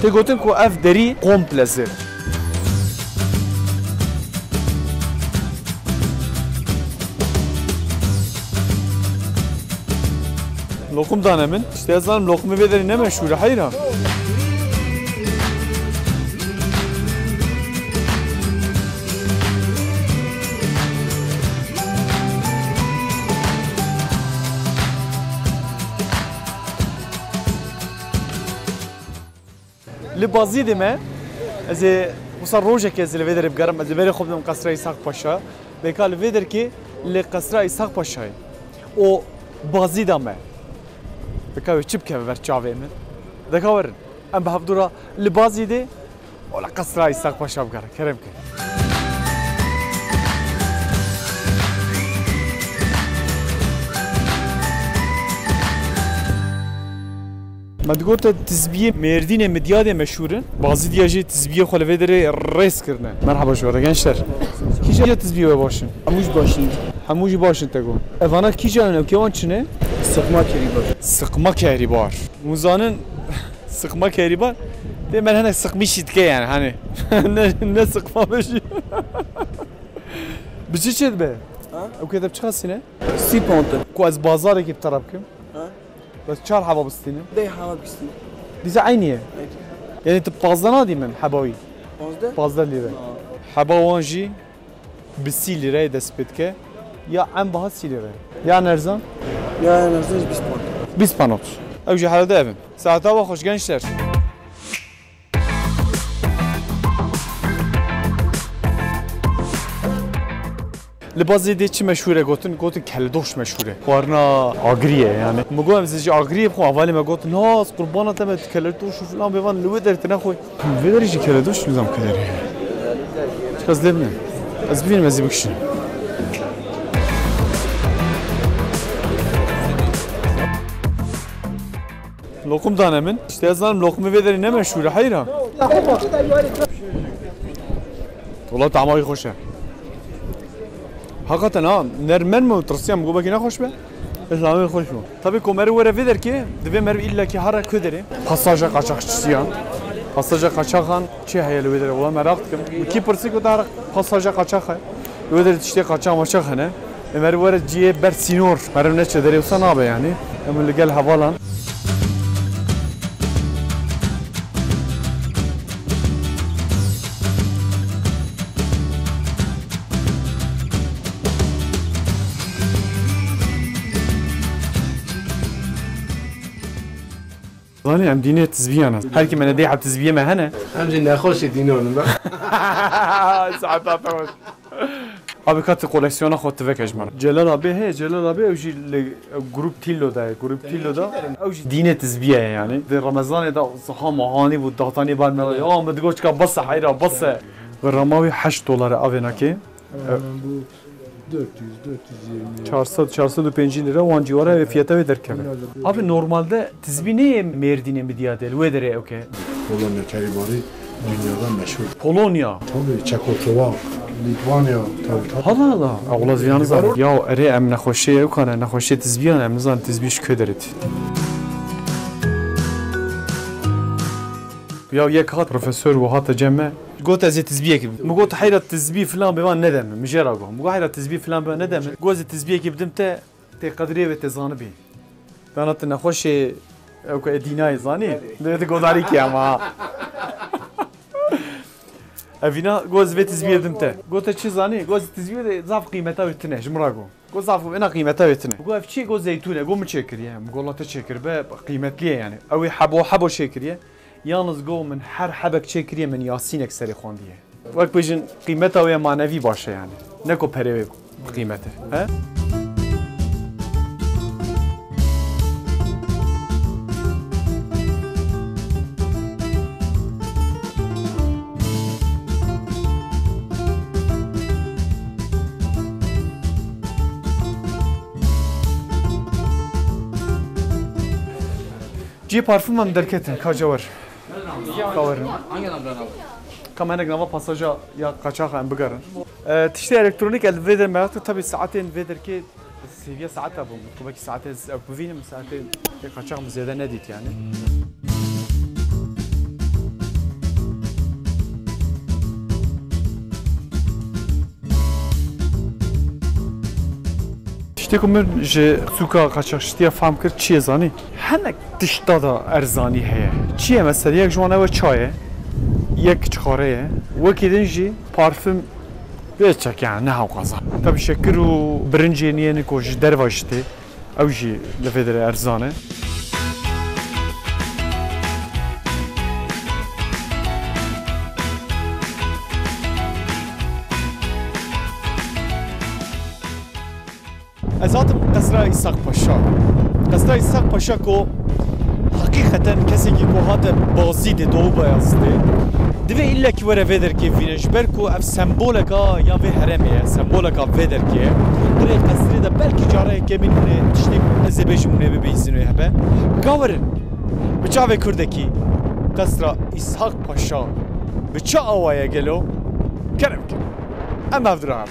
Te gotin ku ev derî komple zêr. Lokum dane min. İşte yazarım lokumu vê derî ne meşhur e heyra. Li bazî de me ez ê wisa rojekê ez li vê derê bigerim ez li berê xwe bidim Qesra İshak Paşa bêka li vê derkê li Qesra İshak Paşayê o bazî da me bêka wê çi bikeve ber çavê min deka werin em bi hevdûra li bazî de o li Qesra İshak Paşa bigere kerem ke مدگوت تزبیه مردین مدیاد مشهورن بازی دیاجی تزبیه خاله داره ریس کردن مرحبا شما gençler کیجا تزبیه باشن هموج باشن تگو اوانا کیجا نه کیوان چنه sıkma kehribar muzanın sıkma kehribar de ben hani sıkmışit ki yani hani ne sıkma beşi bizi çed be o kadar çıkarsın سی پونت ko az bazar ekip tarafkim بس شهر حبا بستينه؟ ده حبا بستينه دي عينيه يعني انت بازدنا دي من حباوي بازده؟ بازده ليره حبا وانجي بالسي ليره دست بتكه يا عم بها سي ليره يا نرزان Ya نرزانش 20 پونت biz panot اوجي حاله evim saate hava hoş gençler لبازی دی چی مشهوره گوتن کلدوش مشهوره خورنا آگریه یعنی مگویم زیجی آگریه خو اولی مگوت ناز قربانت هم کلدوش و فلان بیوان لوی درت نخوی وی دریجی کلدوش لزم کدری چکاز لبنه از ببینم ازی بکشیم lokum dane min işte yazarım lokumu ve deri ne meşhur hayra والله طعمه خوشه hakikaten ha nermen mi tırsiyan bu bakine hoş be İslam'ı hoş mu tabii komeri vere verir ki deve mer illa ki hara köderi pasaja kaçakçıyan pasaja kaçakan çi hayal verir valla merak ettim ki pırsık o da pasaja kaçak verir işte kaçak maçak hani mer vere ciye ber sinor mer ne çederi olsa ne abi yani ama gel havalan Lan em dine tezbiyana. Her kim ne deyip tezbiye mi hene? Hem de ne hoş ediniyorum ben. Saat atamaş. Abi katı koleksiyona xot vek ejmar. Celal abi evji grup tillo da evji dine tezbiye yani. De Ramazan da saha mahani bu dağtani bar mı? Ya med goçka bas hayra bas. Ramavi $8 avenaki. Bu 400-420 lira o an civara ve fiyata verirken. Abi normalde tizbi neye merdine mi diye değil? Ve dere okey. Polonya keribari dünyadan meşhur. Polonya. Tabii Çekoslovak, Litvanya tabii. Hala hala. Allah ziyanız var. Ya ere em nehoşe yok ana nehoşe tizbiyan em nizan tizbiş köderit. Ya yek hat profesör ve hat cemme قلت ازي تزبيه كي قلت حيره التزبيه فلان بيوان ندم مجرقهم قلت حيره التزبيه فلان بيوان ندم قلت التزبيه كي بدمت تي قدريه وتزانبي كانت نخش او كديناي زاني تقول عليك يا ما افينا قلت في تزبيه بدمت قلت شي زاني قلت التزبيه ضعف قيمتها وتنه جمراقو قلت ضعف انا قيمتها وتنه قلت في شي قلت زيتونه قوم تشكر يعني قول الله تشكر بقيمه ليه يعني او حبو شكر yalnız go min her habek çekiriye min Yasin ekseri xondiye. Vak bejin kıymeta ve manevi başa yani. Ne ko pereve kıymeti. He? Ci parfümüm derketin kaca var. Kavarın. Hangi adamdan aldın? Kamenek nava pasaja ya kaçak hem bigarın. Tişte elektronik el veder meraklı tabi saatin veder ki seviye saat bu. Kubaki saate bevinim saate kaçak mı ziyade ne dit yani. شتی که من جه سوکا قاچاقچی فهم کرد چیه زانی؟ هنگ تشتا دا ارزانی هیه. چیه مثلا یک جوانه و چایه، یک چخاره، وکی دنجی پارفم بیچک یعنی نه هاوقازا. تبی شکر و برنجی نیه نکوش درواشته، اوجی لفدر ارزانه. ازاتم قصر ایساق پاشا. قصر ایساق پاشا کو حقیقتا کسی که کوهات بازیده دو بایسته دوی ایلا کی وره ویدر که وینش برکو اف سمبولکا یا وی هرمیه سمبولکا ویدر که دره قصری ده بلکی جاره که من تشتیک ازبیشمونه ببیزینوی هبه گاورن بچاوه کردکی قصر ایساق پاشا بچا آوائه گلو کرم کرم ام افدرام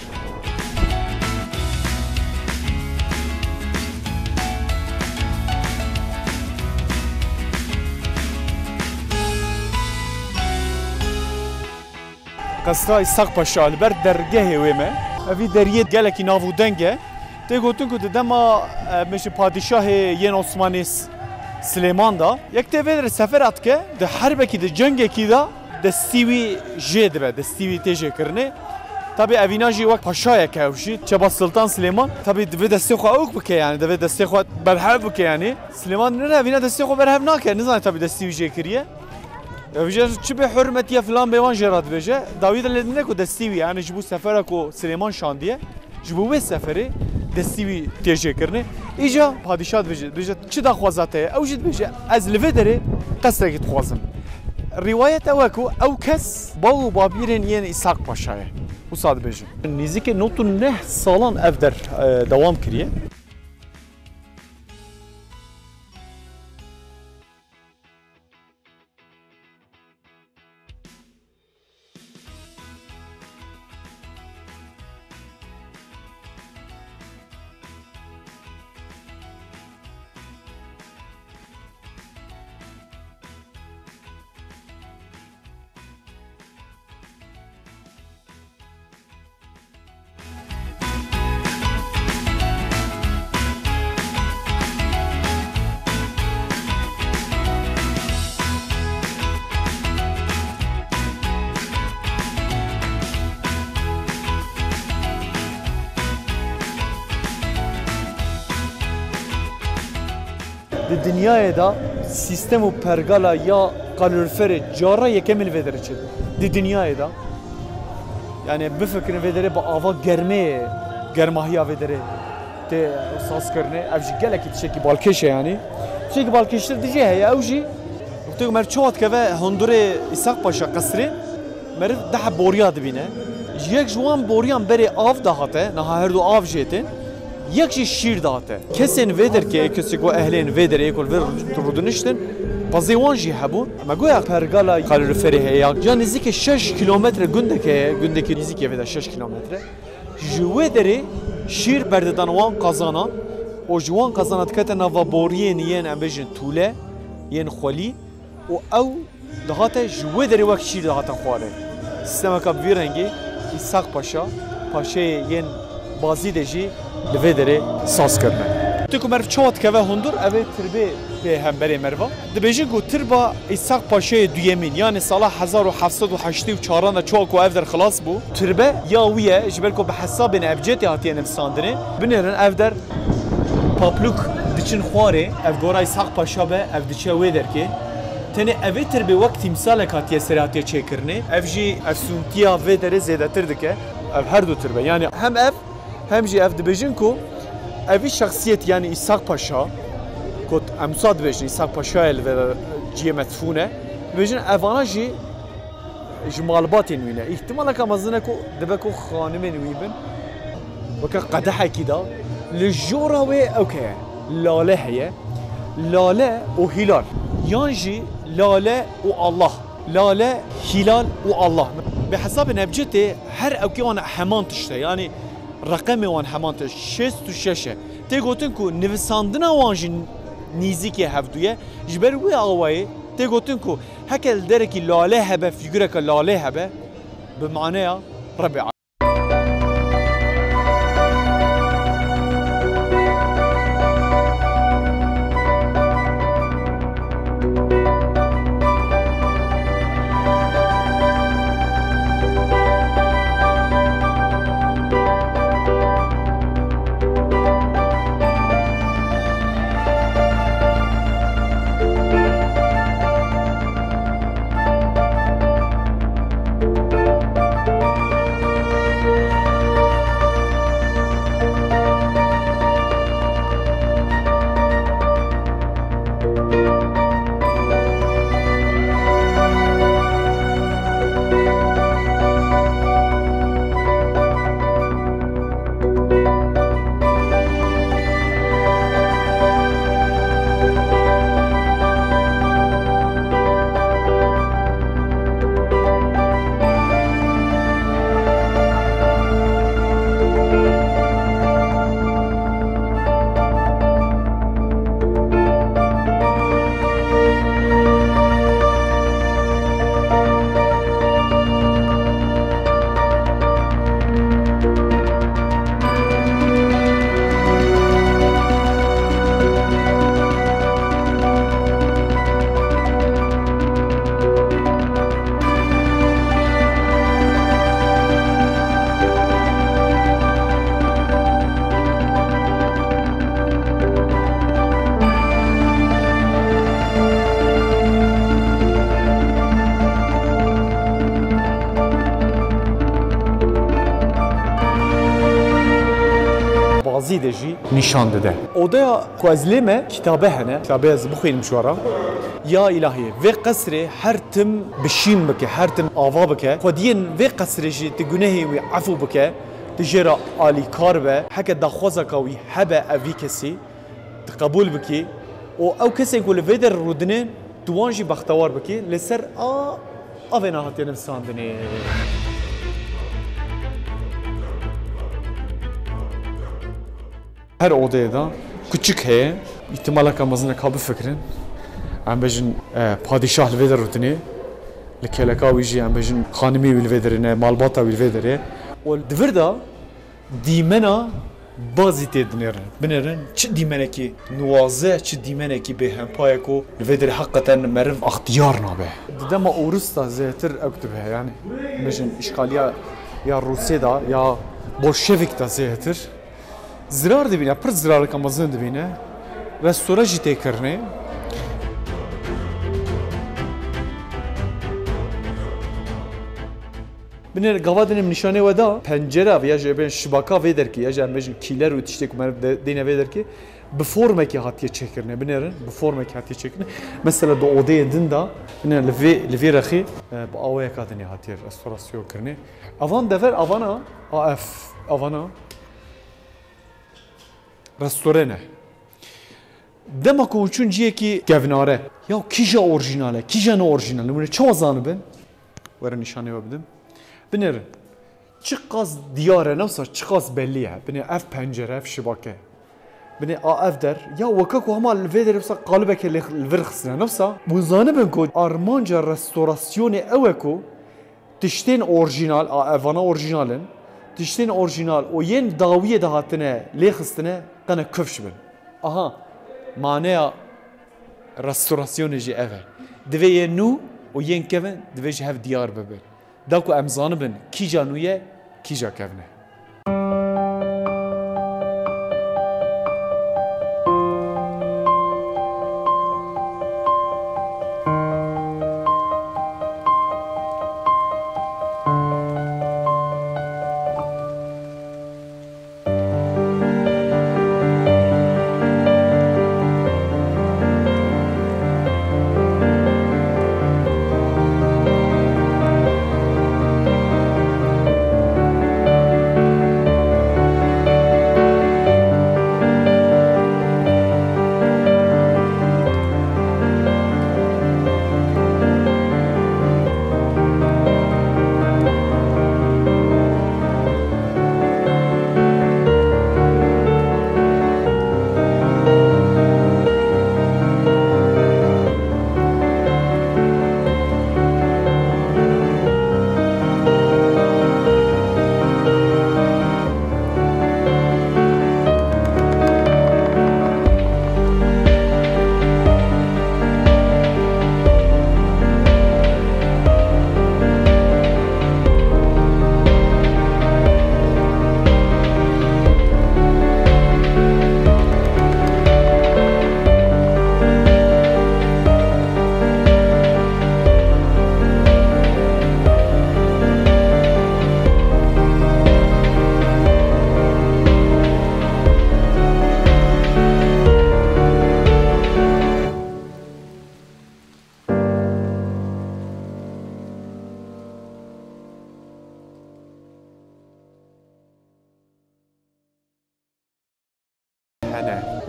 قصرای ساق پاشا البر درگه ویمه اوی دریه گلکی ناودنگه تی گوتون که دما میشه پادشاه ین عثمانی سلیمان دا یک تیوی سفرات که ده حربه کی ده جنگه کی دا دستیوی جد به دستیوی تیجه کرنه tabi evina jî wek paşayek hewşî çeba Sultan Süleyman tabi divê destê xwe ew bike yani divê destê xwe berhev bike yani Süleyman nere evîna destê xwe berhev nake nizane tabi destî wî jê kiriye Evje çi bi hürmetiye filan bêvan jê re dibêje dawî de lê ku destî wî yani ji bo sefera ku Süleyman şandiye ji bo wê seferê destî wî tê jêkirinê îca padîşah dibêje çi daxwaza te ye ew jî dibêje ez li vê derê qesrekî dixwazim Rivayet ew ku ew kes bav û babîrên yên İshak Paşa ye wisa dibêjin nêzîkê not û neh salan ev der dewam kiriye Di dünyaya da sistem u pergala ya kaloriferi cara yekemil vedere çed. Di dünyaya da yani bu fikrin vedere ba ava germe germahiya vedere te sas karne evji gelek tişeki balkeş yani. Tişeki balkeşler diye ya evji وقتی مر چوت که هندوره İshak Paşa قصری مر ده بوریا دبینه یک جوان بوریان بری آف دهاته نه هر دو آف جیتن یک شیر دهاته کسین ویدر که کسی کو اهلین ویدر یکول ور ترودنشتن پازیوان جی هبون اما گویا پرگالا کالریفری هیا جا نزدیک 6 کیلومتر گندکی نزدیک ویدا 6 کیلومتر جوه دری شیر برددان وان قازانان و جوان قازانات کته نوا بورین ین امبجن توله ین خلی و او دهاته جوه دری وقت شیر دهاته خواره سیستم کاب ویرنگی İshak Paşa paşای ین بازی دجی لوی دره ساز کرده. تو که مرف چوت که و هندور اوه تربه به همبری مروا. دبیجی گو تربا İshak Paşa'y düyemin yani سال 1784 چوک و اف در خلاص بو. تربه یا ویه جبر کو به حساب نبجتی هاتیه نفساندنه. بنرن اف در پاپلوک دچین خواره اف گورای İshak Paşa به اف دچه وی در که تنه اوه تربه وقت تمثال کاتیه سراتیه چه کرنه. اف جی افسونتیا وی دره زیاده تر دکه. اف هر دو تربه yani hem ev hem jî ev dibêjin ku evî şexsiyet yani İshak Paşa ku emsa dibêjin İshak Paşayê li vê ciyê metfûne dibêjin evana jî ji malbatên wî ne îhtimaleka mezin ku dibe ku xanimên wî bin weke qedehekî da li jora wê ew ke ye lale heye lale û hilal yan jî lale û Allah lale hilal û Allah bi hesabê nebcetê her ewkê wan heman tişte yani رقم وان همانت 66 تی گوتن کو نویساندنا وان جن نیزیک هفدویه جبر وی آوای تی گوتن کو هکل درکی لاله هبه فیگورک لاله هبه به معنی ربع bazî de jî nîşan dide. Odaya ku ez lê me kitabe hene, kitabe ez bixwînim ji wara. Ya ilahi, vê qesrê her tim bişîn bike, her tim ava bike. Xwediyên vê qesrê jî ti gunehê wî efû bike, ti jêra alîkar be, heke daxwazaka wî hebe ev vî kesî, ti qebûl bikî. û ew kesên ku li vê derê rûdine, tu wan jî bextewar bikî, li ser avê nehatiye nivîsandinê. Her odaya da küçük heye, ihtimalaka mezinek bifikirin. Em bejin padişah li vê de rûdine, li keleka wî jî em bejin xanimî wî li vê derê ne, malbata wî li vê derê. û di vir da dîmena bazî tê dinêrin. Binêrin çi dîmenekî nuwaze, çi dîmenekî bêhempayek û li vê derê heqeten meriv ixtiyar nabe. Di dema Ewrûsta zêtir ew dibe yani. Bejin îşgaliya ya Rûsyê da ya Bolşevik da zêtir. Zirar dibîne, pir zirareka mezin dibîne. Restora jî tê kirine. Binêr gava dinim nîşanê we da pencere ya jê bên şibaka vê derkî ya jî em bêjin kîler û tiştê ku me dîne vê derkî bi formekî hatiye çêkirine binêrin bi formekî hatiye çêkirine. Mesela di odeyê din da binêr li vê rexî bi awayeka dinê hatiye restorasyon kirine. Avan dever avana avana restore ne. Dema ku uçun ciyekî gevnare. Ya kîja orijinal e, kîja ne orijinal? Nûmune çawa zanibin? Were nîşanê we bidim. Binêrin. Çi qas diyar e newsa çi qas bellî ye. Binê ev pencere, ev şibake. Binê ev der. Ya weka ku hema li vê derê wisa qalibeke li vir xistine newsa. Bu zanibin ku armanca restorasyonê ew e ku tiştên orijinal, evana orijinalin, tiştên orijinal û yên dawiyê de hatine lê xistine qene kufş bin. Aha, maneya restorasyonê jî ev e. Divê yên nû û yên kevin divê jî hev diyar bibin. Da ku em zanibin kîja nû ye, kîja kevne.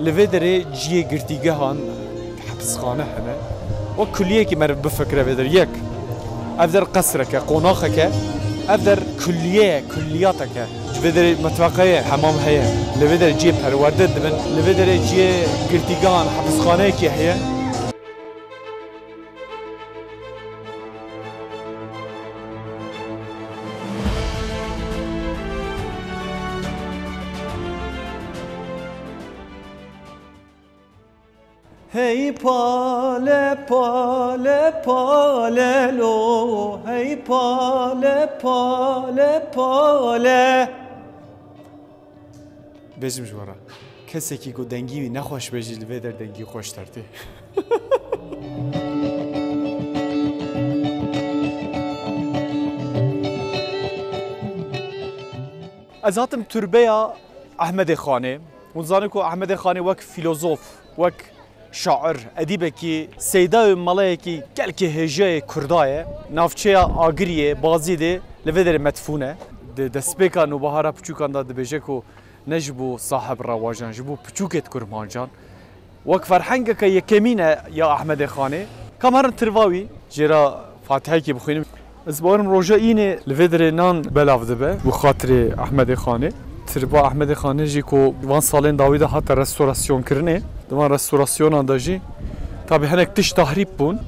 Li vê derê ciyê girtîgehan hepsxane hene. O kulliyekî meriv bifikire vê derê yek. Ev der qesreke, qonaxeke, ev der kulliye, kulliyateke. Ji vê derê metveqeye, hemam heye. Li vê derê ciyê perwerde dibin. Li vê derê ciyê girtîgehan hepsxaneyekî heye. Hey pale pale pale lo, hey pale pale pale. Bejim jwara. Kesekî ku dengî wî nexweş be jî li vê der dengî xweş dertê. Ez hatim türbeya احمد خانه ونزانكو احمد خانه وك فيلوزوف وك شاعر ادیبکی سیدا ملایکی کلکی هجای کردایه نافچه آگریه بازی ده لودر مدفونه ده سپیکا نوبهارا پچوکان ده بجه کو نجبو صاحب رواجان جبو پچوکت کرمانجان وک فرحنگ که یکمینه یا احمد خانه کامرن ترواوی جرا فاتحه کی بخوینم اسبارم روجا اینه لودر نان بلاو دبه بو خاطر احمد خانه تربا احمد خانه جی کو وان سالین داویده حتی رستوراسیون کرنه دوان رستوراسیون داجی tabi henek tiş tahrip bun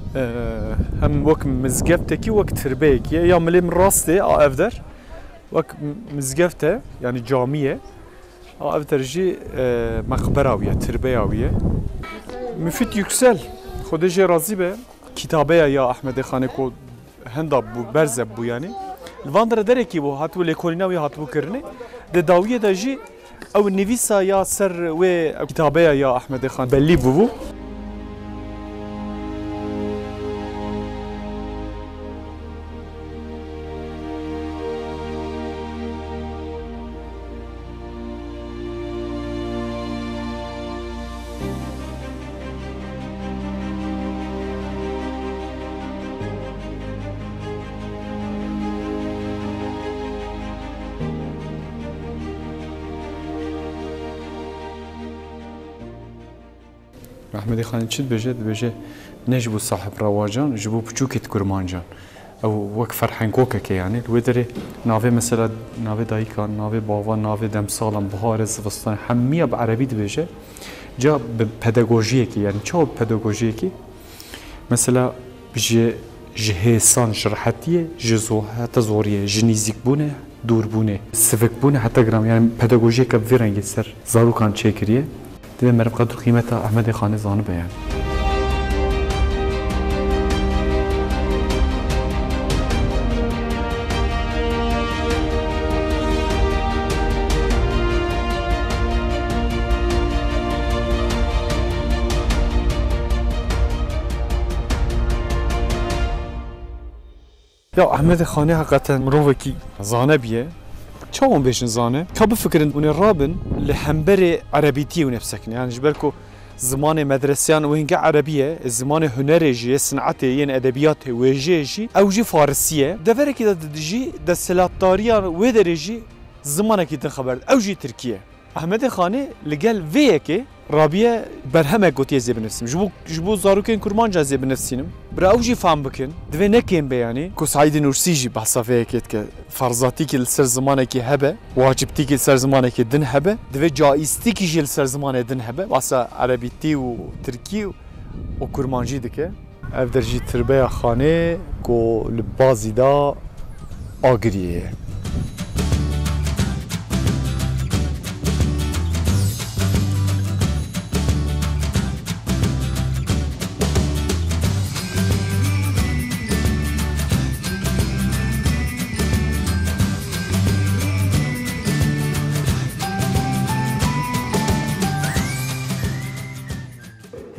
hem vak mizgefteki vak tirbeyeki ya milim rastı a evder vak mizgefte yani camiye a evder ji makberaviye tirbeyaviye müfit yüksel Xodece razı be kitabeya ya Ahmed Xane ko henda bu berze bu yani Vandra dereki bu hatu lekolina ve hatu kirne de dawiye da ji ev nevisa ya ser ve kitabeya ya Ahmed Xan belli bu Ahmed Xan çit beje nejbu sahib rawajan jibu pçuket kurmancan ew wek ferhenkok ke yani wedere nave mesela nave daykan nave bava nave demsalan bahar zivstan hemiya bi arabi beje ca pedagojiye ki yani çok pedagojiye ki mesela bije jhesan şerhatiye jizo hatta zoriye jinizik bune dur bune sivek bune hatta gram yani pedagojiye ka virengi ser zarukan çekiriye دبي مرب قدر قيمتها أحمد خان زانبه يعني يا أحمد خاني حقيقة مروفكي زانبيه چاون بيشن زانه كابو فكرن اون رابن لحنبري عربيتي ونفسكن يعني جبالكو زمان مدرسيان وهنجا عربيه زمان هنرجي صنعتي يعني ادبيات وجيجي او جي فارسيه دفركي دجي د سلاتاريان ودرجي زمانك خبر او جي تركيا احمد خاني لقال فيكي رابيه برهمه قوتي زي بنفسم جبو زاروكين كرمانجا زي بنفسينم برا او جي فهم بكن دفي نكين بياني كو سعيد نورسيجي بحثا فيكيت ك فرضاتي كي لسر زمانك هبه واجبتي كي لسر زمانك دن هبه دفي جائزتي كي جي لسر زمان دن هبه واسا عربيتي و تركي و كرمانجي دكه اف درجي تربيه خانه كو لبازي دا اغريه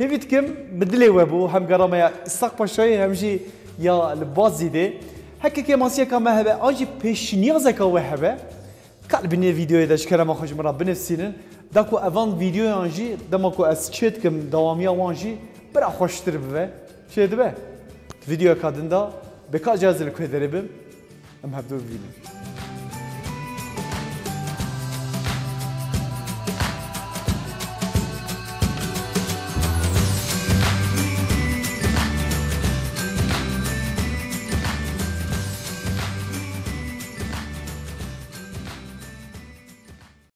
هيفيتكم بدلي وابو هم قرامة استق باشاي همجي يا البازي دي هكا كمانسيا كما هبه اجي پیش نیازك وهبه قلبني فيديو داش كلام خوش مرا بنفسين داكو افان فيديو انجي دماكو اسچتكم دواميا وانجي برا خوشتر به شي دبه فيديو كادندا بكا جازل كدربم ام هبدو فيديو